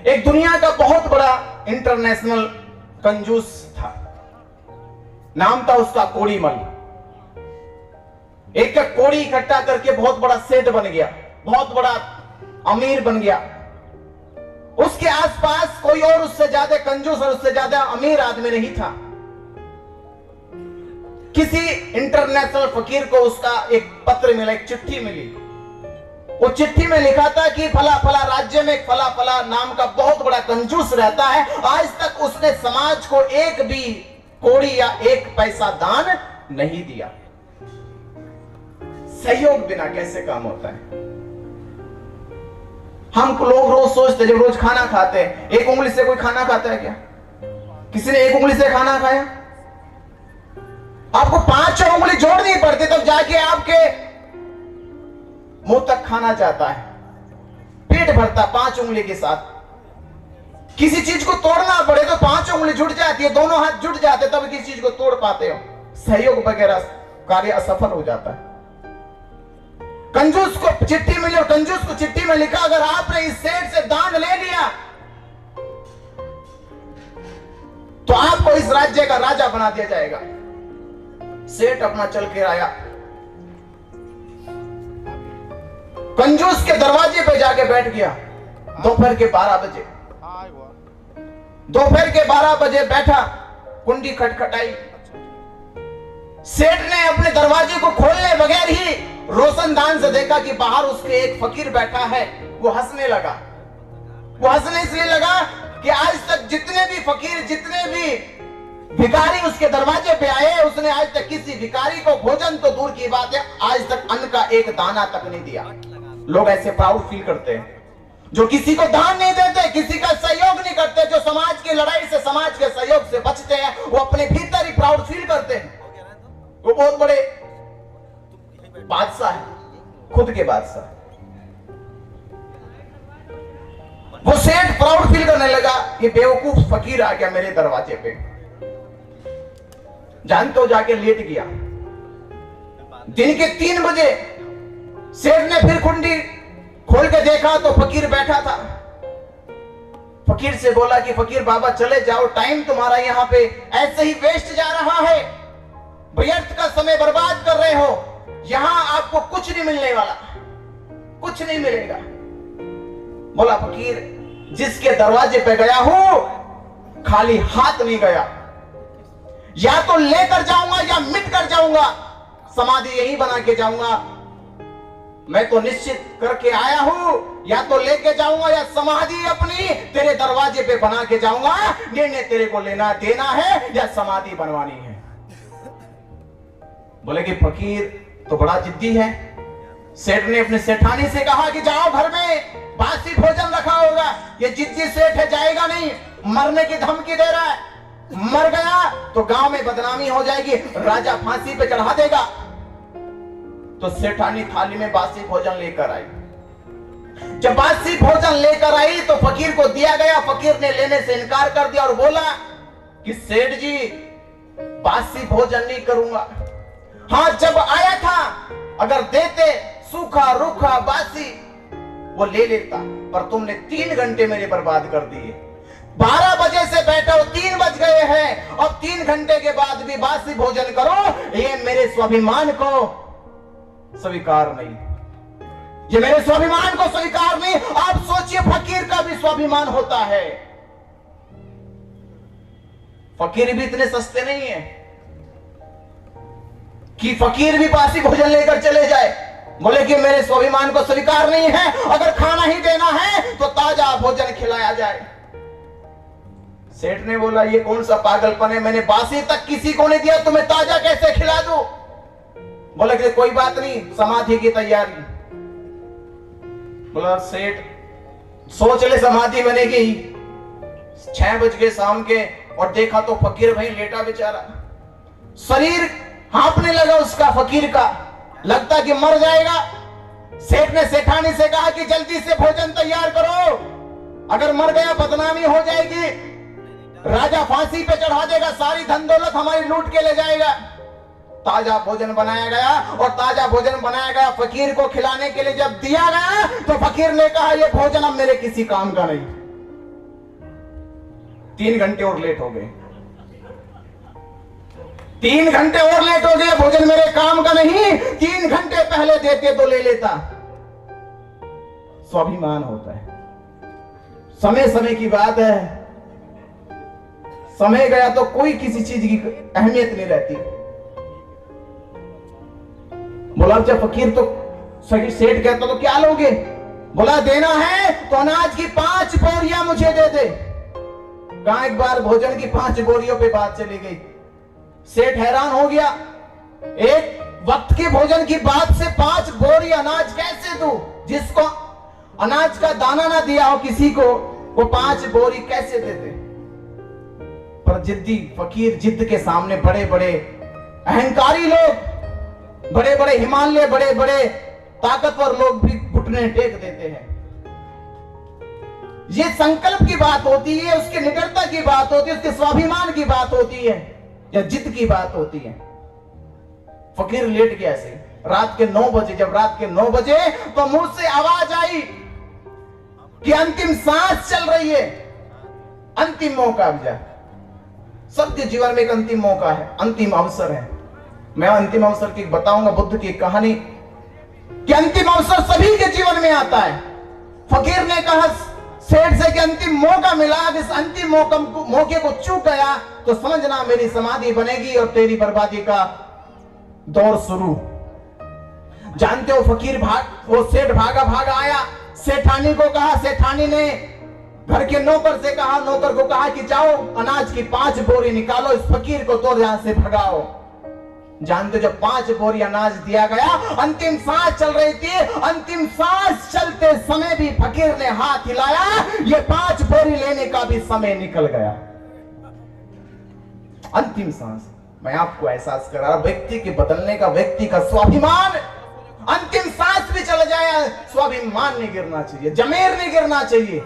एक दुनिया का बहुत बड़ा इंटरनेशनल कंजूस था, नाम था उसका कोड़ीमल। एक कोड़ी इकट्ठा करके बहुत बड़ा सेठ बन गया, बहुत बड़ा अमीर बन गया। उसके आसपास कोई और उससे ज्यादा कंजूस और उससे ज्यादा अमीर आदमी नहीं था। किसी इंटरनेशनल फकीर को उसका एक पत्र मिला, एक चिट्ठी मिली। वो चिट्ठी में लिखा था कि फला फला राज्य में फला फला नाम का बहुत बड़ा कंजूस रहता है, आज तक उसने समाज को एक भी कौड़ी या एक पैसा दान नहीं दिया। सहयोग बिना कैसे काम होता है? हम लोग रोज सोचते, जब रोज खाना खाते हैं, एक उंगली से कोई खाना खाता है क्या? किसी ने एक उंगली से खाना खाया? आपको 5 उंगली जोड़नी पड़ती तब जाके आपके मुंह तक खाना जाता है, पेट भरता 5 उंगली के साथ। किसी चीज को तोड़ना पड़े तो 5 उंगली जुड़ जाती है, दोनों हाथ जुड़ जाते तब किसी चीज को तोड़ पाते हो। सहयोग वगैरह कार्य असफल हो जाता है। कंजूस को चिट्ठी मिली और कंजूस को चिट्ठी में लिखा, अगर आपने इस सेठ से दान ले लिया तो आपको इस राज्य का राजा बना दिया जाएगा। सेठ अपना चल के आया, कंजूस के दरवाजे पे जाके बैठ गया। दोपहर के 12 बजे, दोपहर के 12 बजे बैठा, कुंडी खटखटाई। सेठ ने अपने दरवाजे को खोलने बगैर ही रोशनदान से देखा कि बाहर उसके एक फकीर बैठा है। वो हंसने लगा। वो हंसने इसलिए लगा कि आज तक जितने भी फकीर, जितने भी भिखारी उसके दरवाजे पे आए, उसने आज तक किसी भिखारी को भोजन तो दूर की बात है, आज तक अन्न का एक दाना तक नहीं दिया। लोग ऐसे प्राउड फील करते हैं जो किसी को दान नहीं देते, किसी का सहयोग नहीं करते, जो समाज की लड़ाई से, समाज के सहयोग से बचते हैं, वो अपने भीतर ही प्राउड फील करते हैं। वो बहुत बड़े बादशाह है, खुद के बादशाह। वो सेठ प्राउड फील करने लगा, ये बेवकूफ फकीर आ गया मेरे दरवाजे पे। जानते हो, जाके लेट गया। दिन के 3 बजे सेठ ने फिर कुंडी खोल के देखा तो फकीर बैठा था। फकीर से बोला कि फकीर बाबा चले जाओ, टाइम तुम्हारा यहां पे ऐसे ही वेस्ट जा रहा है, व्यर्थ का समय बर्बाद कर रहे हो, यहां आपको कुछ नहीं मिलने वाला, कुछ नहीं मिलेगा। बोला फकीर, जिसके दरवाजे पे गया हूं खाली हाथ नहीं गया, या तो लेकर जाऊंगा या मिट कर जाऊंगा, समाधि यही बना के जाऊंगा। मैं तो निश्चित करके आया हूं, या तो लेके जाऊंगा या समाधि अपनी तेरे दरवाजे पे बना के जाऊंगा। निर्णय तेरे को लेना देना है या समाधि बनवानी है। बोले कि फकीर तो बड़ा जिद्दी है। सेठ ने अपने सेठानी से कहा कि जाओ, घर में बासी भोजन रखा होगा। ये जिद्दी सेठ है, जाएगा नहीं, मरने की धमकी दे रहा है। मर गया तो गांव में बदनामी हो जाएगी, राजा फांसी पे चढ़ा देगा। तो सेठानी थाली में बासी भोजन लेकर आई। जब बासी भोजन लेकर आई तो फकीर को दिया गया। फकीर ने लेने से इनकार कर दिया और बोला कि सेठ जी, बासी भोजन नहीं करूंगा। हाँ, जब आया था अगर देते सूखा रूखा बासी वो ले लेता, पर तुमने 3 घंटे मेरे बर्बाद कर दिए। 12 बजे से बैठा हो, 3 बज गए हैं और 3 घंटे के बाद भी बासी भोजन करो, ये मेरे स्वाभिमान को स्वीकार नहीं, ये मेरे स्वाभिमान को स्वीकार नहीं। आप सोचिए, फकीर का भी स्वाभिमान होता है। फकीर भी इतने सस्ते नहीं है कि फकीर भी बासी भोजन लेकर चले जाए। बोले कि मेरे स्वाभिमान को स्वीकार नहीं है, अगर खाना ही देना है तो ताजा भोजन खिलाया जाए। सेठ ने बोला, ये कौन सा पागलपन है, मैंने बासी तक किसी को नहीं दिया, तुम्हें ताजा कैसे खिला दूं? बोले कि कोई बात नहीं, समाधि की तैयारी। बोला सेठ, सोच ले समाधि बनेगी। 6 बज गए शाम के और देखा तो फकीर भाई लेटा बेचारा, शरीर हाँफने लगा उसका, फकीर का, लगता कि मर जाएगा। सेठ ने सेठानी से कहा कि जल्दी से भोजन तैयार करो, अगर मर गया बदनामी हो जाएगी, राजा फांसी पे चढ़ा देगा, सारी धन दौलत हमारी लूट के ले जाएगा। ताजा भोजन बनाया गया और ताजा भोजन बनाया गया फकीर को खिलाने के लिए। जब दिया गया तो फकीर ने कहा, यह भोजन अब मेरे किसी काम का नहीं, 3 घंटे और लेट हो गए, 3 घंटे और लेट हो गए, भोजन मेरे काम का नहीं, 3 घंटे पहले देते तो ले लेता। स्वाभिमान होता है। समय समय की बात है, समय गया तो कोई किसी चीज की अहमियत नहीं रहती। बोला जब फकीर तो सही सेठ कहता तो क्या लोगे? बोला देना है तो अनाज की 5 बोरियां मुझे दे दे। कहा एक बार भोजन की 5 बोरियों पे बात चली गई। सेठ हैरान हो गया, एक वक्त के भोजन की बात से 5 बोरी अनाज कैसे दूं? जिसको अनाज का दाना ना दिया हो किसी को, वो 5 बोरी कैसे दे दे? पर जिद्दी फकीर, जिद्द के सामने बड़े बड़े अहंकारी लोग, बड़े बड़े हिमालय, बड़े बड़े ताकतवर लोग भी घुटने टेक देते हैं। ये संकल्प की बात होती है, उसकी निडरता की बात होती है, उसके स्वाभिमान की बात होती है, या जिद की बात होती है। फकीर लेट गया ऐसे रात के 9 बजे। जब रात के 9 बजे तो मुंह से आवाज आई कि अंतिम सांस चल रही है, अंतिम मौका अब जा। सबके जीवन में एक अंतिम मौका है, अंतिम अवसर है। मैं अंतिम अवसर की बताऊंगा बुद्ध की कहानी कि अंतिम अवसर सभी के जीवन में आता है। फकीर ने कहा सेठ से कि अंतिम मौका मिला, इस अंतिम मौके को चूक गया तो समझना मेरी समाधि बनेगी और तेरी बर्बादी का दौर शुरू। जानते हो फकीर वो सेठ भागा भागा आया, सेठानी को कहा, सेठानी ने घर के नौकर से कहा, नौकर को कहा कि जाओ अनाज की 5 बोरी निकालो, इस फकीर को तो यहां से भगाओ। जानते जब 5 बोरी अनाज दिया गया, अंतिम सांस चल रही थी, अंतिम सांस चलते समय भी फकीर ने हाथ हिलाया, ये 5 बोरी लेने का भी समय निकल गया। अंतिम सांस। मैं आपको एहसास करा रहा, व्यक्ति के बदलने का, व्यक्ति का स्वाभिमान, अंतिम सांस भी चल जाए, स्वाभिमान नहीं गिरना चाहिए, जमीर नहीं गिरना चाहिए।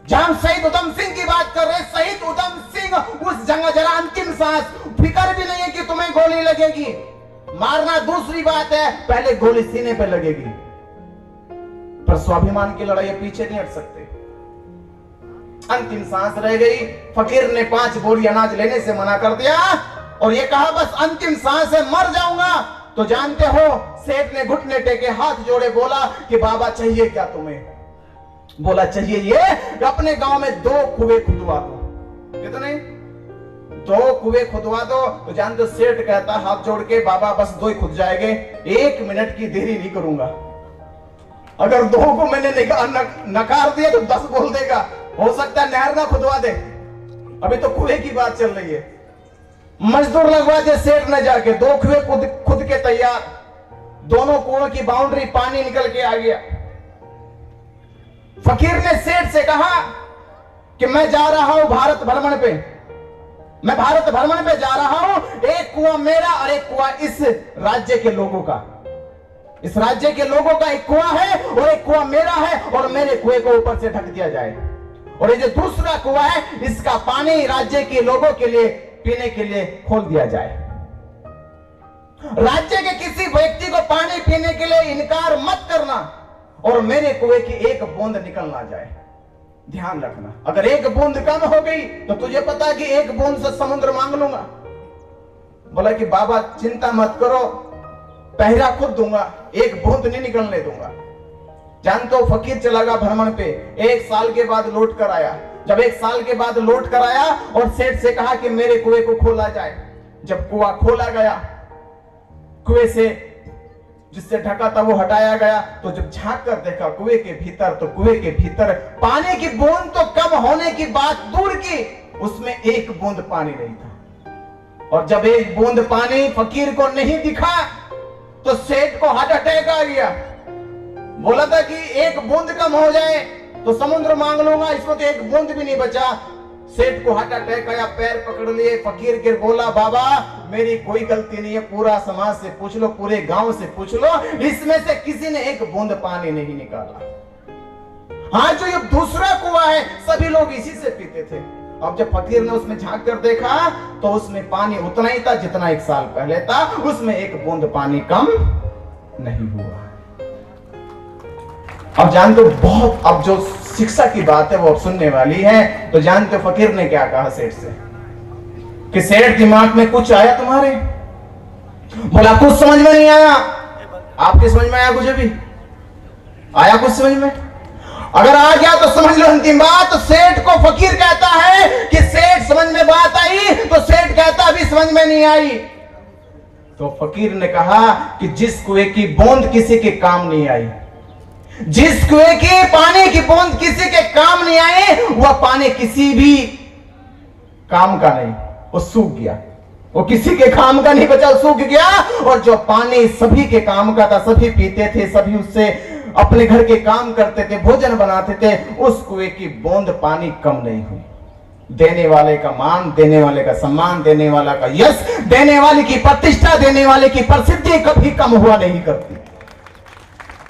जहां शहीद उधम सिंह की बात कर रहे, शहीद उधम सिंह उस जगह जरा अंतिम सांस, फिक्र भी नहीं है कि तुम्हें गोली लगेगी, मारना दूसरी बात है, पहले गोली सीने पे लगेगी। पर स्वाभिमान की लड़ाई पीछे नहीं हट सकते। अंतिम सांस रह गई, फकीर ने 5 बोरी अनाज लेने से मना कर दिया और ये कहा बस अंतिम सांस है, मर जाऊंगा। तो जानते हो सेठ ने घुटने टेके, हाथ जोड़े, बोला कि बाबा चाहिए क्या तुम्हें? बोला चाहिए ये अपने गांव में 2 कुएं खुदवा दो। कितने? 2 कुएं खुदवा दो। तो जानते हो सेठ कहता हाथ जोड़ के, बाबा बस 2 ही खुद जाएंगे, 1 मिनट की देरी नहीं करूंगा। अगर 2 को मैंने नकार दिया तो 10 बोल देगा, हो सकता है नहर ना खुदवा दे। अभी तो कुएं की बात चल रही है। मजदूर लगवा दिए सेठ ने जाके, 2 कुएं खुद के तैयार, दोनों कुओं की बाउंड्री, पानी निकल के आ गया। फकीर ने सेठ से कहा कि मैं जा रहा हूं भारत भ्रमण पे, मैं भारत भ्रमण पे जा रहा हूं, एक कुआं मेरा और एक कुआं इस राज्य के लोगों का, इस राज्य के लोगों का एक कुआं है और एक कुआं मेरा है, और मेरे कुएं को ऊपर से ढक दिया जाए, और ये जो दूसरा कुआं है इसका पानी राज्य के लोगों के लिए पीने के लिए खोल दिया जाए। राज्य के किसी व्यक्ति को पानी पीने के लिए इनकार मत करना, और मेरे कुएं की 1 बूंद निकल ना जाए। ध्यान रखना, अगर 1 बूंद कम हो गई तो तुझे पता कि 1 बूंद से समुद्र मांग लूंगा। बोला कि बाबा चिंता मत करो, पहरा खुद दूंगा, 1 बूंद नहीं निकलने दूंगा। जानते हो फकीर चला गया भ्रमण पे, 1 साल के बाद लौट कर आया। जब 1 साल के बाद लौट कर आया और सेठ से कहा कि मेरे कुएं को खोला जाए। जब कुआं खोला गया, कुएं से जिससे ढका था वो हटाया गया, तो जब झांक कर देखा कुएं के भीतर, तो कुएं के भीतर पानी की बूंद तो कम होने की बात दूर की, उसमें 1 बूंद पानी नहीं था। और जब 1 बूंद पानी फकीर को नहीं दिखा तो सेठ को हार्ट अटैक आ गया। बोला था कि 1 बूंद कम हो जाए तो समुद्र मांग लूंगा, इसको तो 1 बूंद भी नहीं बचा। सेठ को हार्ट अटैक आया, पैर पकड़ लिए, फकीर के बोला बाबा मेरी कोई गलती नहीं है, पूरा समाज से पूछ लो, पूरे गांव से पूछ लो, इसमें से किसी ने 1 बूंद पानी नहीं निकाला। हाँ जो ये दूसरा कुआं है सभी लोग इसी से पीते थे। अब जब फकीर ने उसमें झांक कर देखा तो उसमें पानी उतना ही था जितना 1 साल पहले था, उसमें 1 बूंद पानी कम नहीं हुआ। अब जानते हो बहुत, अब जो शिक्षा की बात है वो अब सुनने वाली है। तो जानते हो फकीर ने क्या कहा सेठ से कि सेठ दिमाग में कुछ आया तुम्हारे? बोला कुछ समझ में नहीं आया। आपके समझ में आया? कुछ भी आया कुछ समझ में? अगर आ गया तो समझ लो अंतिम बात। तो सेठ को फकीर कहता है कि सेठ समझ में बात आई, तो सेठ कहता अभी समझ में नहीं आई। तो फकीर ने कहा कि जिस कुएं की बूंद किसी के काम नहीं आई, जिस कुएं की पानी की बूंद किसी के काम नहीं आई, वह पानी किसी भी काम का नहीं, वो सूख गया। वो किसी के काम का नहीं बचा, सूख गया। और जो पानी सभी के काम का था, सभी पीते थे, सभी उससे अपने घर के काम करते थे, भोजन बनाते थे, उस कुएं की बूंद पानी कम नहीं हुई। देने वाले का मान, देने वाले का सम्मान, देने वाला का यश, देने वाले की प्रतिष्ठा, देने वाले की प्रसिद्धि कभी कम हुआ नहीं करती।